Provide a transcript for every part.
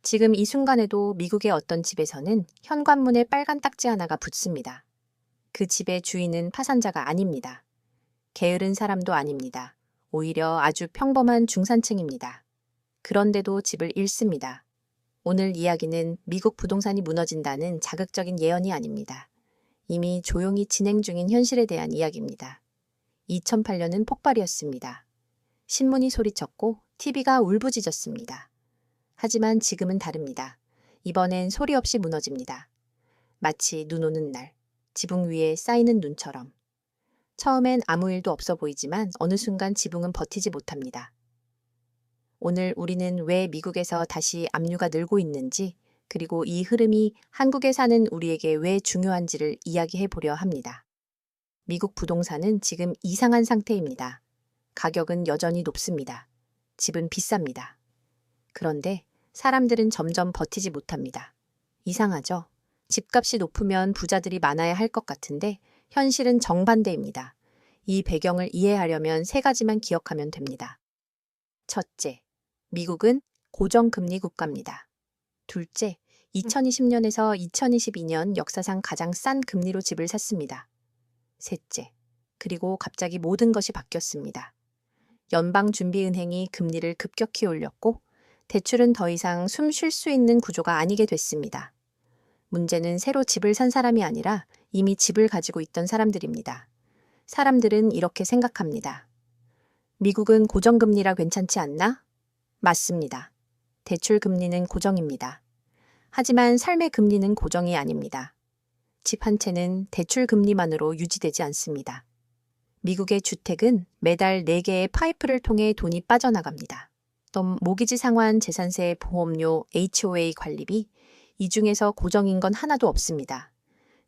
지금 이 순간에도 미국의 어떤 집에서는 현관문에 빨간 딱지 하나가 붙습니다. 그 집의 주인은 파산자가 아닙니다. 게으른 사람도 아닙니다. 오히려 아주 평범한 중산층입니다. 그런데도 집을 잃습니다. 오늘 이야기는 미국 부동산이 무너진다는 자극적인 예언이 아닙니다. 이미 조용히 진행 중인 현실에 대한 이야기입니다. 2008년은 폭발이었습니다. 신문이 소리쳤고 TV가 울부짖었습니다. 하지만 지금은 다릅니다. 이번엔 소리 없이 무너집니다. 마치 눈 오는 날, 지붕 위에 쌓이는 눈처럼. 처음엔 아무 일도 없어 보이지만 어느 순간 지붕은 버티지 못합니다. 오늘 우리는 왜 미국에서 다시 압류가 늘고 있는지, 그리고 이 흐름이 한국에 사는 우리에게 왜 중요한지를 이야기해 보려 합니다. 미국 부동산은 지금 이상한 상태입니다. 가격은 여전히 높습니다. 집은 비쌉니다. 그런데 사람들은 점점 버티지 못합니다. 이상하죠? 집값이 높으면 부자들이 많아야 할 것 같은데 현실은 정반대입니다. 이 배경을 이해하려면 세 가지만 기억하면 됩니다. 첫째, 미국은 고정금리 국가입니다. 둘째, 2020년에서 2022년 역사상 가장 싼 금리로 집을 샀습니다. 셋째, 그리고 갑자기 모든 것이 바뀌었습니다. 연방준비은행이 금리를 급격히 올렸고 대출은 더 이상 숨 쉴 수 있는 구조가 아니게 됐습니다. 문제는 새로 집을 산 사람이 아니라 이미 집을 가지고 있던 사람들입니다. 사람들은 이렇게 생각합니다. 미국은 고정금리라 괜찮지 않나? 맞습니다. 대출 금리는 고정입니다. 하지만 삶의 금리는 고정이 아닙니다. 집 한 채는 대출 금리만으로 유지되지 않습니다. 미국의 주택은 매달 4개의 파이프를 통해 돈이 빠져나갑니다. 또 모기지 상환, 재산세, 보험료, HOA 관리비, 이 중에서 고정인 건 하나도 없습니다.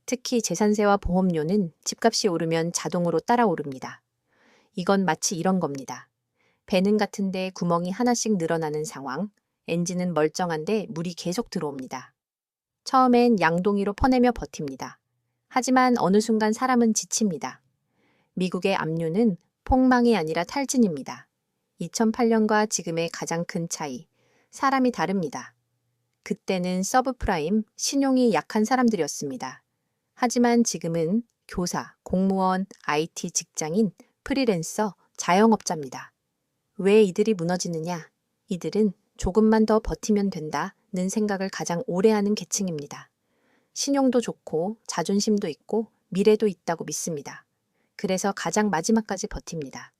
특히 재산세와 보험료는 집값이 오르면 자동으로 따라 오릅니다. 이건 마치 이런 겁니다. 배는 같은데 구멍이 하나씩 늘어나는 상황, 엔진은 멀쩡한데 물이 계속 들어옵니다. 처음엔 양동이로 퍼내며 버팁니다. 하지만 어느 순간 사람은 지칩니다. 미국의 압류는 폭망이 아니라 탈진입니다. 2008년과 지금의 가장 큰 차이, 사람이 다릅니다. 그때는 서브프라임, 신용이 약한 사람들이었습니다. 하지만 지금은 교사, 공무원, IT 직장인, 프리랜서, 자영업자입니다. 왜 이들이 무너지느냐? 이들은 조금만 더 버티면 된다는 생각을 가장 오래 하는 계층입니다. 신용도 좋고 자존심도 있고 미래도 있다고 믿습니다. 그래서 가장 마지막까지 버팁니다.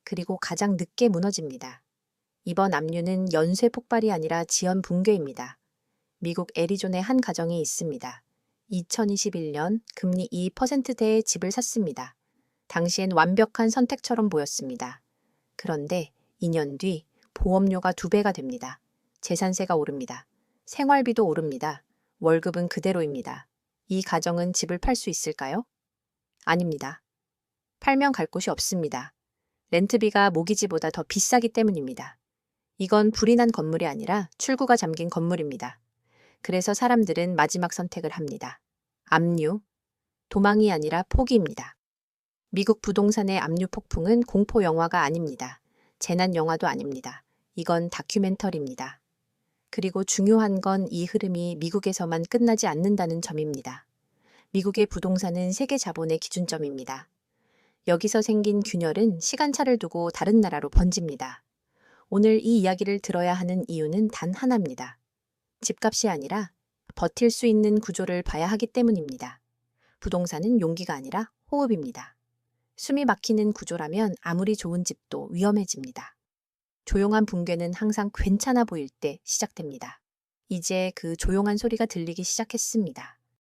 그리고 가장 늦게 무너집니다. 이번 압류는 연쇄 폭발이 아니라 지연 붕괴입니다. 미국 애리조나의 한 가정이 있습니다. 2021년 금리 2%대의 집을 샀습니다. 당시엔 완벽한 선택처럼 보였습니다. 그런데 2년 뒤 보험료가 2배가 됩니다. 재산세가 오릅니다. 생활비도 오릅니다. 월급은 그대로입니다. 이 가정은 집을 팔 수 있을까요? 아닙니다. 팔면 갈 곳이 없습니다. 렌트비가 모기지보다 더 비싸기 때문입니다. 이건 불이 난 건물이 아니라 출구가 잠긴 건물입니다. 그래서 사람들은 마지막 선택을 합니다. 압류, 도망이 아니라 포기입니다. 미국 부동산의 압류 폭풍은 공포 영화가 아닙니다. 재난 영화도 아닙니다. 이건 다큐멘터리입니다. 그리고 중요한 건 이 흐름이 미국에서만 끝나지 않는다는 점입니다. 미국의 부동산은 세계 자본의 기준점입니다. 여기서 생긴 균열은 시간차를 두고 다른 나라로 번집니다. 오늘 이 이야기를 들어야 하는 이유는 단 하나입니다. 집값이 아니라 버틸 수 있는 구조를 봐야 하기 때문입니다. 부동산은 용기가 아니라 호흡입니다. 숨이 막히는 구조라면 아무리 좋은 집도 위험해집니다. 조용한 붕괴는 항상 괜찮아 보일 때 시작됩니다. 이제 그 조용한 소리가 들리기 시작했습니다.